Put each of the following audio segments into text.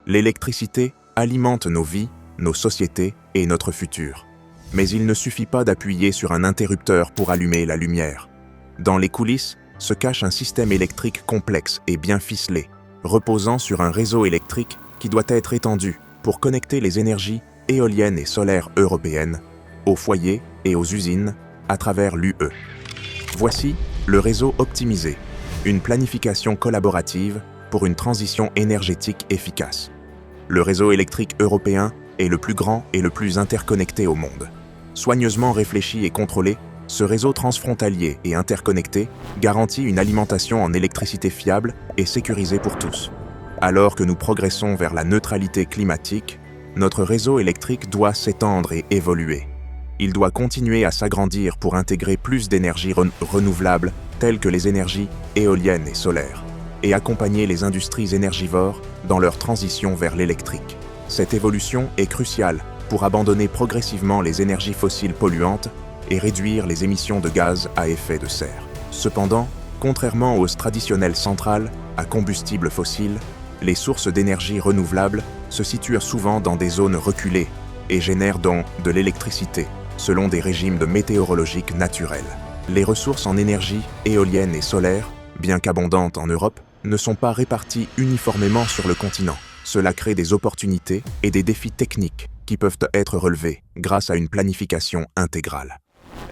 L'électricité alimente nos vies, nos sociétés et notre futur. Mais il ne suffit pas d'appuyer sur un interrupteur pour allumer la lumière. Dans les coulisses se cache un système électrique complexe et bien ficelé, reposant sur un réseau électrique qui doit être étendu pour connecter les énergies éoliennes et solaires européennes aux foyers et aux usines à travers l'UE. Voici le réseau optimisé, une planification collaborative pour une transition énergétique efficace. Le réseau électrique européen est le plus grand et le plus interconnecté au monde. Soigneusement réfléchi et contrôlé, ce réseau transfrontalier et interconnecté garantit une alimentation en électricité fiable et sécurisée pour tous. Alors que nous progressons vers la neutralité climatique, notre réseau électrique doit s'étendre et évoluer. Il doit continuer à s'agrandir pour intégrer plus d'énergies renouvelables telles que les énergies éoliennes et solaires, et accompagner les industries énergivores dans leur transition vers l'électrique. Cette évolution est cruciale pour abandonner progressivement les énergies fossiles polluantes et réduire les émissions de gaz à effet de serre. Cependant, contrairement aux traditionnelles centrales à combustible fossile, les sources d'énergie renouvelables se situent souvent dans des zones reculées et génèrent donc de l'électricité selon des régimes de météorologiques naturels. Les ressources en énergie éolienne et solaire, bien qu'abondantes en Europe, ne sont pas réparties uniformément sur le continent. Cela crée des opportunités et des défis techniques qui peuvent être relevés grâce à une planification intégrale.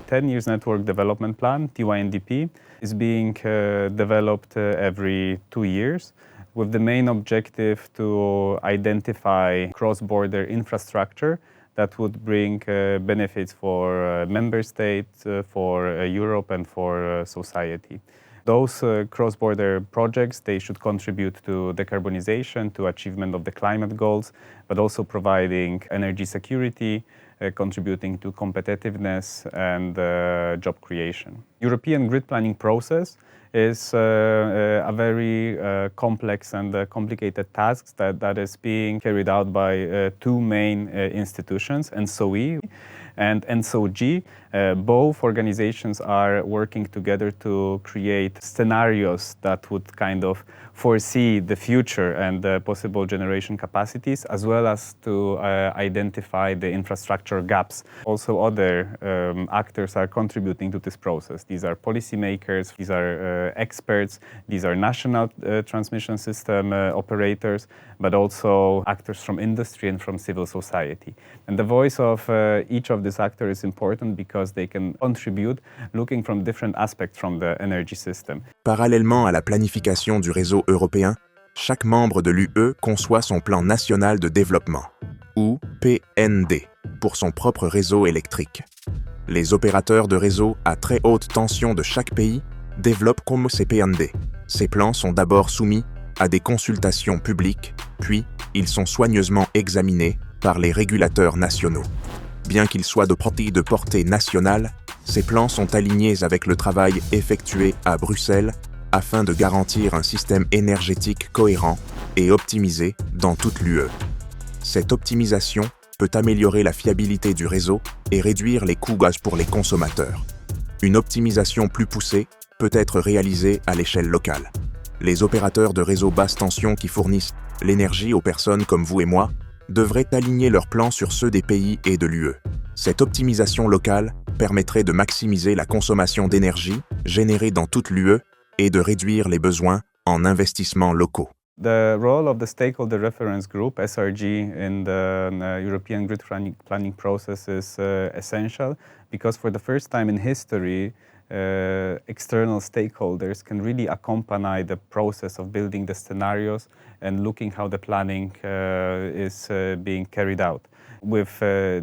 10 Years Network Development Plan, TYNDP, is being developed every 2 years with the main objective to identify cross-border infrastructure that would bring benefits for member states, for Europe and for society. Those cross-border projects, they should contribute to decarbonization, to achievement of the climate goals, but also providing energy security, contributing to competitiveness and job creation. European grid planning process is a very complex and complicated task that is being carried out by two main institutions, ENTSO-E and ENTSO-G. Both organizations are working together to create scenarios that would kind of foresee the future and the possible generation capacities, as well as to identify the infrastructure gaps. Also, other actors are contributing to this process. These are policymakers, these are experts, these are national transmission system operators, but also actors from industry and from civil society. And the voice of each of these actors is important because they can contribute looking from different aspects from the energy system. Parallèlement à la planification du réseau européen, chaque membre de l'UE conçoit son plan national de développement, ou PND, pour son propre réseau électrique. Les opérateurs de réseau à très haute tension de chaque pays développent comme ces PND. Ces plans sont d'abord soumis à des consultations publiques, puis ils sont soigneusement examinés par les régulateurs nationaux. Bien qu'ils soient de portée nationale, ces plans sont alignés avec le travail effectué à Bruxelles afin de garantir un système énergétique cohérent et optimisé dans toute l'UE. Cette optimisation peut améliorer la fiabilité du réseau et réduire les coûts pour les consommateurs. Une optimisation plus poussée peut être réalisée à l'échelle locale. Les opérateurs de réseau basse tension qui fournissent l'énergie aux personnes comme vous et moi devraient aligner leurs plans sur ceux des pays et de l'UE. Cette optimisation locale permettrait de maximiser la consommation d'énergie générée dans toute l'UE et de réduire les besoins en investissements locaux. The role of the Stakeholder Reference Group, SRG, in the European grid planning process is essential because for the first time in history, external stakeholders can really accompany the process of building the scenarios and looking how the planning is being carried out. With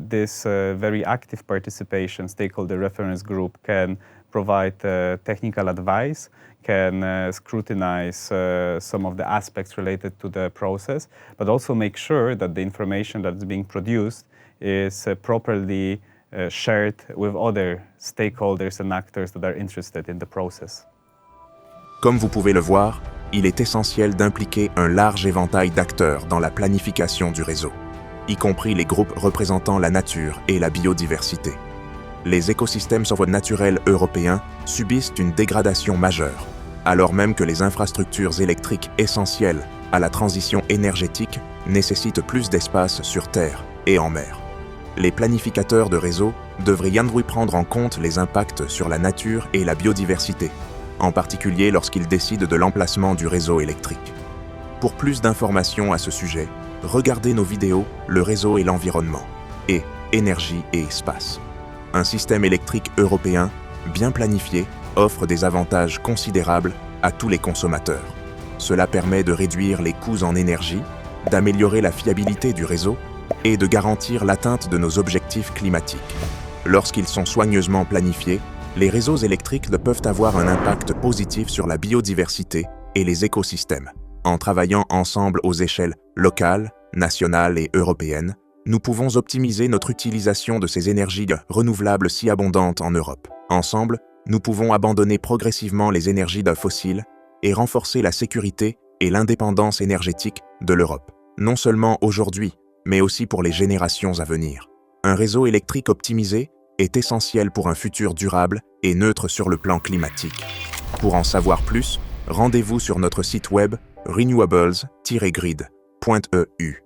this very active participation, Stakeholder Reference Group can provide technical advice, can scrutinize some of the aspects related to the process, but also make sure that the information that is being produced is properly shared with other stakeholders and actors that are interested in the process. Comme vous pouvez le voir, il est essentiel d'impliquer un large éventail d'acteurs dans la planification du réseau, y compris les groupes représentant la nature et la biodiversité. Les écosystèmes naturels européens subissent une dégradation majeure, alors même que les infrastructures électriques essentielles à la transition énergétique nécessite plus d'espace sur Terre et en mer. Les planificateurs de réseau devraient prendre en compte les impacts sur la nature et la biodiversité, en particulier lorsqu'ils décident de l'emplacement du réseau électrique. Pour plus d'informations à ce sujet, regardez nos vidéos « Le réseau et l'environnement » et « Énergie et espace ». Un système électrique européen, bien planifié, offre des avantages considérables à tous les consommateurs. Cela permet de réduire les coûts en énergie, d'améliorer la fiabilité du réseau et de garantir l'atteinte de nos objectifs climatiques. Lorsqu'ils sont soigneusement planifiés, les réseaux électriques peuvent avoir un impact positif sur la biodiversité et les écosystèmes. En travaillant ensemble aux échelles locales, nationales et européennes, nous pouvons optimiser notre utilisation de ces énergies renouvelables si abondantes en Europe. Ensemble, nous pouvons abandonner progressivement les énergies fossiles et renforcer la sécurité et l'indépendance énergétique de l'Europe, non seulement aujourd'hui, mais aussi pour les générations à venir. Un réseau électrique optimisé est essentiel pour un futur durable et neutre sur le plan climatique. Pour en savoir plus, rendez-vous sur notre site web renewables-grid.eu.